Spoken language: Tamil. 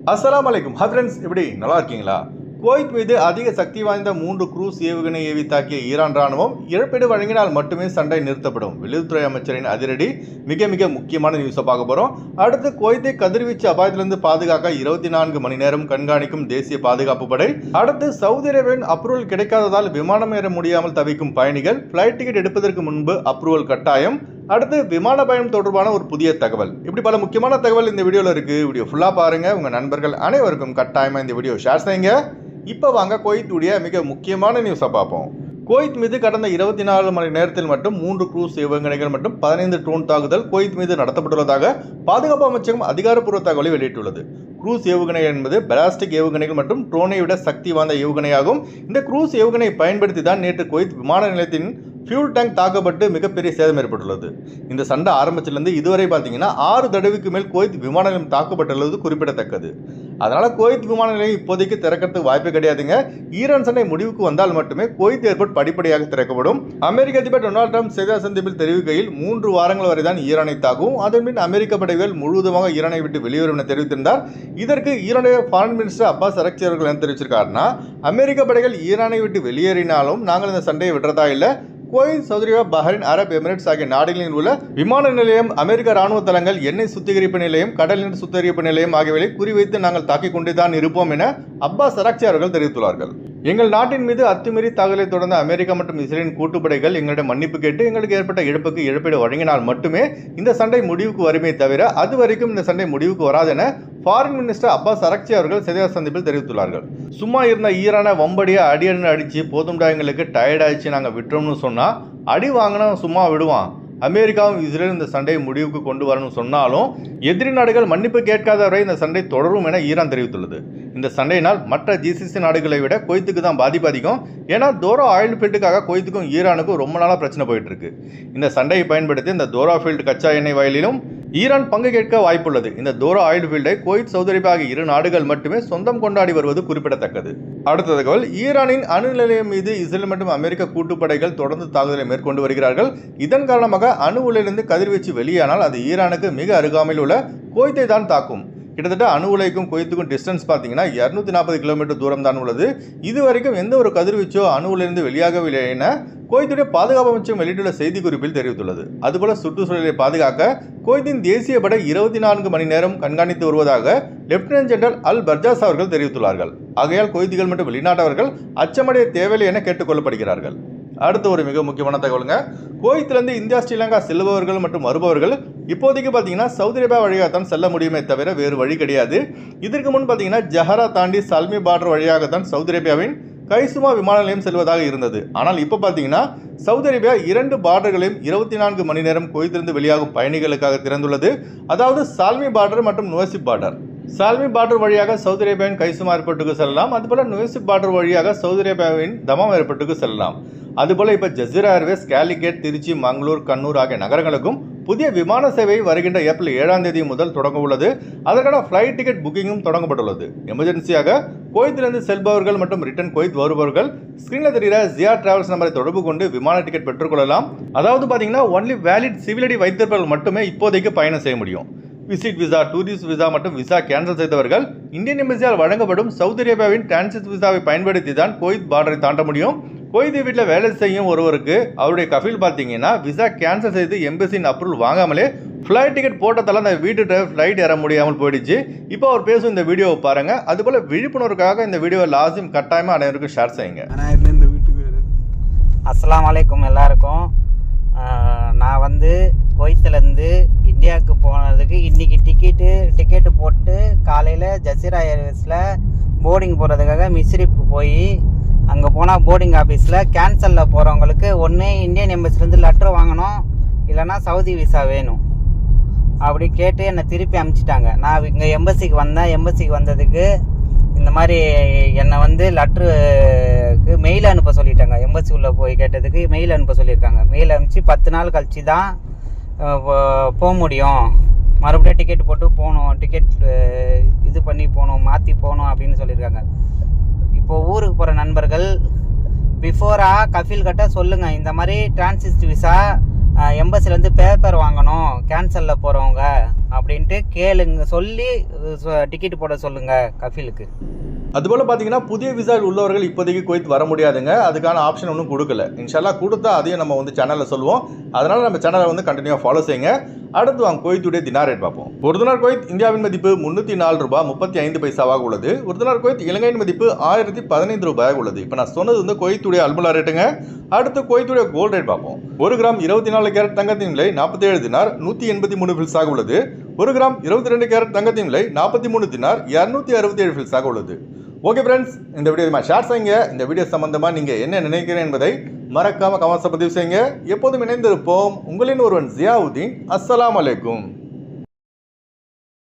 அஸ்ஸலாமு அலைக்கும். ஹாய் ஃப்ரெண்ட்ஸ், எப்படி நல்லா இருக்கீங்களா? குவைத் மீது அதிக சக்தி வாய்ந்த 3 குரூஸ் ஏவுகணை ஏவி தாக்கிய ஈரான் ராணுவம் இழப்பீடு வழங்கினால் மட்டுமே சண்டை நிறுத்தப்படும். வெளியுறவுத்துறை அமைச்சரின் அதிரடி. மிக முக்கியமான நியூஸை பார்க்க போகிறோம். அடுத்து, குவைத்தை கதிர்வீச்சு அபாயத்திலிருந்து பாதுகாக்க 24 மணி நேரம் கண்காணிக்கும் தேசிய பாதுகாப்பு படை. அடுத்து, சவுதி அரேபியாவின் அப்ரூவல் கிடைக்காததால் விமானம் ஏற முடியாமல் தவிக்கும் பயணிகள் ஃப்ளைட் டிக்கெட் எடுப்பதற்கு முன்பு அப்ரூவல் கட்டாயம். அடுத்து, விமான பயணம் தொடர்பான ஒரு புதிய தகவல். இப்படி பல முக்கியமான தகவல் இந்த வீடியோவில் இருக்குது. வீடியோ ஃபுல்லாக பாருங்கள். உங்கள் நண்பர்கள் அனைவருக்கும் கட்டாயமாக இந்த வீடியோ ஷேர் செய்யுங்க. இப்போ வாங்க குவைத்துடைய மிக முக்கியமான நியூஸை பார்ப்போம். குவைத் மீது கடந்த 24 மணி நேரத்தில் மட்டும் 3 குரூஸ் ஏவுகணைகள் மற்றும் 15 ட்ரோன் தாக்குதல் குவைத் மீது நடத்தப்பட்டுள்ளதாக பாதுகாப்பு அமைச்சகம் அதிகாரப்பூர்வ தகவலை வெளியிட்டுள்ளது. குரூஸ் ஏவுகணை என்பது பலாஸ்டிக் ஏவுகணைகள் மற்றும் ட்ரோனை விட சக்தி வாய்ந்த ஏவுகணையாகும். இந்த குரூஸ் ஏவுகணையை பயன்படுத்தி தான் நேற்று குவைத் விமான நிலையத்தின் ஃபியூல் டேங்க் தாக்கப்பட்டு மிகப்பெரிய சேதம் ஏற்பட்டுள்ளது. இந்த சண்டை ஆரம்பிச்சிலிருந்து இதுவரை பார்த்தீங்கன்னா 6 தடவைக்கு மேல் குவைத் விமான நிலையம் தாக்கப்பட்டுள்ளது குறிப்பிடத்தக்கது. அதனால குவைத் விமான நிலையம் இப்போதைக்கு திறக்கிறதுக்கு வாய்ப்பு கிடையாதுங்க. ஈரான் சண்டை முடிவுக்கு வந்தால் மட்டுமே குவைத் ஏர்போர்ட் படிப்படியாக திறக்கப்படும். அமெரிக்க அதிபர் டொனால்ட் ட்ரம்ப் செய்தியாளர் சந்திப்பில் தெரிவிக்கையில் 3 வாரங்கள் வரை தான் ஈரானை தாக்கும், அதன்பின் அமெரிக்க படைகள் முழுவதுமாக ஈரானை விட்டு வெளியேறும் என தெரிவித்திருந்தார். இதற்கு ஈரானுடைய ஃபாரின் மினிஸ்டர் அப்பாஸ் அரக்சி அவர்கள் என்ன தெரிவிச்சிருக்காருன்னா, அமெரிக்க படைகள் ஈரானை விட்டு வெளியேறினாலும் நாங்கள் இந்த சண்டையை விடுறதா இல்லை. Kuwait, Saudi Arabia, Bahrain, Arab Emirates ஆகிய நாடுகளில் உள்ள விமான நிலையம், அமெரிக்க ராணுவ தளங்கள், எண்ணெய் சுத்திகரிப்பு நிலையம், கடல் நீர் சுத்திகரிப்பு நிலையம் ஆகியவை குறிவைத்து நாங்கள் தாக்கிக் கொண்டுதான் இருப்போம் என அப்பாஸ் அரக்சி அவர்கள் தெரிவித்துள்ளார்கள். எங்கள் நாட்டின் மீது அத்துமீறி தாக்குதலை தொடர்ந்த அமெரிக்கா மற்றும் இஸ்ரேலின் கூட்டுப்படைகள் எங்களிடம் மன்னிப்பு கேட்டு எங்களுக்கு ஏற்பட்ட இழப்புக்கு இழப்பீடு வழங்கினால் மட்டுமே இந்த சண்டை முடிவுக்கு வருமே தவிர அது வரைக்கும் இந்த சண்டை முடிவுக்கு வராது என ஃபாரின் மினிஸ்டர் அப்பாஸ் அரக்சி அவர்கள் செய்தியாளர் சந்திப்பில் தெரிவித்துள்ளார்கள். சும்மா இருந்த ஈரானை வம்படியா அடியன்னு அடிச்சு போதும்டா எங்களுக்கு டயர்ட் ஆயிடுச்சு நாங்கள் விட்டுறோம்னு சொன்னா அடி வாங்கினா சும்மா விடுவான். அமெரிக்காவும் இஸ்ரேலும் இந்த சண்டையை முடிவுக்கு கொண்டு வரணும்னு சொன்னாலும் எதிரி நாடுகள் மன்னிப்பு கேட்காத வரை இந்த சண்டை தொடரும் என ஈரான் தெரிவித்துள்ளது. இந்த சண்டையினால் மற்ற ஜிசிசி நாடுகளை விட குவைத்துக்கு தான் பாதிப்பு அதிகம். ஏன்னா தோரா ஆயில் ஃபீல்டுக்காக குவைத்துக்கும் ஈரானுக்கும் ரொம்ப நாளாக பிரச்சனை போயிட்டு இருக்கு. இந்த சண்டையை பயன்படுத்தி இந்த தோரா ஃபீல்டு கச்சா எண்ணெய் வயலிலும் ஈரான் பங்கு கேட்க வாய்ப்புள்ளது. இந்த தோரா ஆயில் ஃபீல்டை குவைத், சவுதி அரேபியா ஆகிய 2 நாடுகள் மட்டுமே சொந்தம் கொண்டாடி வருவது குறிப்பிடத்தக்கது. அடுத்த தகவல், ஈரானின் அணு நிலையம் மீது இஸ்ரேல் மற்றும் அமெரிக்க கூட்டுப்படைகள் தொடர்ந்து தாக்குதலை மேற்கொண்டு வருகிறார்கள். இதன் காரணமாக அணு உலையிலிருந்து கதிர்வீச்சு வெளியானால் அது ஈரானுக்கு மிக அருகாமையில் உள்ள குவைத்தை தான் தாக்கும். கிட்டத்தட்ட அணு உலைக்கும் குவைத்துக்கும் டிஸ்டன்ஸ் பார்த்தீங்கன்னா 240 கிலோமீட்டர் தூரம் தான் உள்ளது. இதுவரைக்கும் எந்த ஒரு கதிர்வீச்சோ அணு உலையிலிருந்து வெளியாகவில்லை என குவைத்துடைய பாதுகாப்பு அமைச்சகம் வெளியிட்டுள்ள செய்திக்குறிப்பில் தெரிவித்துள்ளது. அதுபோல சுற்றுச்சூழலை பாதுகாக்க குவைத்தின் தேசிய படை 24 மணி நேரம் கண்காணித்து வருவதாக லெப்டினன்ட் ஜெனரல் அல் பர்ஜாஸ் அவர்கள் தெரிவித்துள்ளார்கள். ஆகையால் குவைத்திகள் மற்றும் வெளிநாட்டவர்கள் அச்சமடைய தேவையில்லை என கேட்டுக்கொள்ளப்படுகிறார்கள். அடுத்த ஒரு மிக முக்கியமான தகவலுங்க, குவைத்திலிருந்து இந்தியா, ஸ்ரீலங்கா செல்பவர்கள் மற்றும் வருபவர்கள் இப்போதைக்கு பார்த்தீங்கன்னா சவுதி அரேபியா வழியாகத்தான் செல்ல முடியுமே தவிர வேறு வழி கிடையாது. இதற்கு முன் பார்த்தீங்கன்னா ஜஹரா தாண்டி சல்மி பார்டர் வழியாகத்தான் சவுதி அரேபியாவின் கைசுமா விமான நிலையம் செல்வதாக இருந்தது. ஆனால் இப்போ பார்த்தீங்கன்னா சவுதி அரேபியா 2 பார்டர்களையும் 24 மணி நேரம் குவைத்திலிருந்து வெளியாகும் பயணிகளுக்காக திறந்துள்ளது. அதாவது சால்மி பார்டர் மற்றும் நுவசிப் பார்டர். சால்மி பார்டர் வழியாக சவுதி அரேபியாவின் கைசுமா ஏர்போர்ட்டுக்கு செல்லலாம். அதுபோல நுவசிப் பார்டர் வழியாக சவுதி அரேபியாவின் தமாம் ஏர்போர்ட்டுக்கு செல்லலாம். அதுபோல இப்போ ஜசீரா ஏர்வேஸ், கேலிகேட், திருச்சி, மங்களூர், கண்ணூர் ஆகிய நகரங்களுக்கும் புதிய விமான சேவை வருகின்ற ஏப்ரல் 7ஆம் தேதி முதல் தொடங்க உள்ளது. அதற்கான ஃப்ளைட் டிக்கெட் புக்கிங்கும் தொடங்கப்பட்டுள்ளது. எமர்ஜென்சியாக குவைத்திலிருந்து செல்பவர்கள் மற்றும் ரிட்டர்ன் குவைத் வருபவர்கள் ஸ்கிரீனில் தெரிகிற ஜிஆர் டிராவல்ஸ் நம்பரை தொடர்பு கொண்டு விமான டிக்கெட் பெற்றுக்கொள்ளலாம். அதாவது பார்த்தீங்கன்னா ஒன்லி வேலிட் சிவில் ஐடி வைத்திருப்பவர்கள் மட்டுமே இப்போதைக்கு பயணம் செய்ய முடியும். விசிட் விசா, டூரிஸ்ட் விசா மற்றும் விசா கேன்சல் செய்தவர்கள் இந்தியன் எம்பசியால் வழங்கப்படும் சவுதி அரேபியாவின் டிரான்சிட் விசாவை பயன்படுத்தி தான் குவைத் பார்டரை தாண்ட முடியும். குவைத் வீட்டில் வேலை செய்யும் ஒருவருக்கு அவருடைய கஃபீல் பார்த்தீங்கன்னா விசா கேன்சல் செய்து எம்பசியின் அப்ரூவல் வாங்காமலே ஃப்ளைட் டிக்கெட் போட்டதால அந்த வீட்டு ஃப்ளைட் ஏற முடியாமல் போயிடுச்சு. இப்போ அவர் பேசும் இந்த வீடியோவை பாருங்க. அதுபோல் விழிப்புணர்வுக்காக இந்த வீடியோவை லாசிம் கட்டாயமாக அனைவருக்கும் ஷேர் செய்யுங்க. அஸ்ஸலாமு அலைக்கும் எல்லாருக்கும். நான் வந்து குவைத்திலேருந்து இந்தியாவுக்கு போனதுக்கு இன்றைக்கி டிக்கெட்டு போட்டு காலையில் ஜசீரா ஏர்வேஸில் போர்டிங் போகிறதுக்காக மிஸ்ரிப்புக்கு போய் அங்கே போனால் போர்டிங் ஆஃபீஸில் கேன்சலில் போகிறவங்களுக்கு ஒன்று இந்தியன் எம்பசிலேருந்து லெட்ரு வாங்கணும், இல்லைனா சவுதி விசா வேணும் அப்படி கேட்டு என்னை திருப்பி அனுப்பிச்சிட்டாங்க. நான் இங்கே எம்பசிக்கு வந்தேன். எம்பசிக்கு வந்ததுக்கு இந்த மாதிரி என்னை வந்து லெட்ருக்கு மெயில் அனுப்ப சொல்லிட்டாங்க. எம்பசி உள்ளே போய் கேட்டதுக்கு மெயில் அனுப்ப சொல்லியிருக்காங்க. மெயில் அனுப்பிச்சு 10 நாள் கழிச்சு தான் போக முடியும், மறுபடியும் டிக்கெட் போட்டு போகணும், டிக்கெட் இது பண்ணி போகணும், மாற்றி போகணும் அப்படின்னு சொல்லியிருக்காங்க. இப்போது ஊருக்கு போகிற நண்பர்கள் பிஃபோராக கஃபீல் கட்ட சொல்லுங்கள். இந்த மாதிரி டிரான்சிட் விசா எம்பசிலேருந்து பேப்பர் வாங்கணும் கேன்சலில் போகிறவங்க அப்படின்ட்டு கேளுங்க, சொல்லி டிக்கெட் போட சொல்லுங்க கஃபீலுக்கு. அதுபோல் பார்த்தீங்கன்னா புதிய விசா உள்ளவர்கள் இப்போதைக்கு குவைத் வர முடியாதுங்க. அதுக்கான ஆப்ஷன் ஒன்றும் கொடுக்கல. இன்ஷால்லா கொடுத்தா அதையும் நம்ம வந்து சேனலில் சொல்லுவோம். அதனால் நம்ம சேனலை வந்து கண்டினியூவாக ஃபாலோ செய்யுங்க. அடுத்து வாங்க குவைத்துடைய தினார் ரேட் பார்ப்போம். ஒரு தினார் குவைத் இந்தியாவின் மதிப்பு 304 ரூபாய் 35 பைசாவாக உள்ளது. ஒரு தினார் குவைத் இலங்கையின் மதிப்பு 1015 ரூபாயாக உள்ளது. இப்போ நான் சொன்னது வந்து குவைத்துடைய அல்முலா ரேட்டுங்க. அடுத்து குவைத்துடைய கோல்ட் ரேட் பார்ப்போம். 1 கிராம் 24 கேரட் தங்கத்தின் விலை 47 தினார் 183 ஃபில்ஸாக உள்ளது. 1 கிராம் 22 கேரட் தங்கத்தின் விலை 43 தினார் 267 ஃபில்ஸாக உள்ளது. ஓகே ஃப்ரெண்ட்ஸ், இந்த வீடியோ ஷேர் செய்யுங்க. இந்த வீடியோ சம்பந்தமாக நீங்கள் என்ன நினைக்கிறீங்க என்பதை மறக்காமல் கமெண்ட்ஸை பதிவு செய்யுங்க. எப்போதும் இணைந்திருப்போம். உங்களின் ஒருவன் ஜியாவுதீன். அஸ்ஸலாமு அலைக்கும்.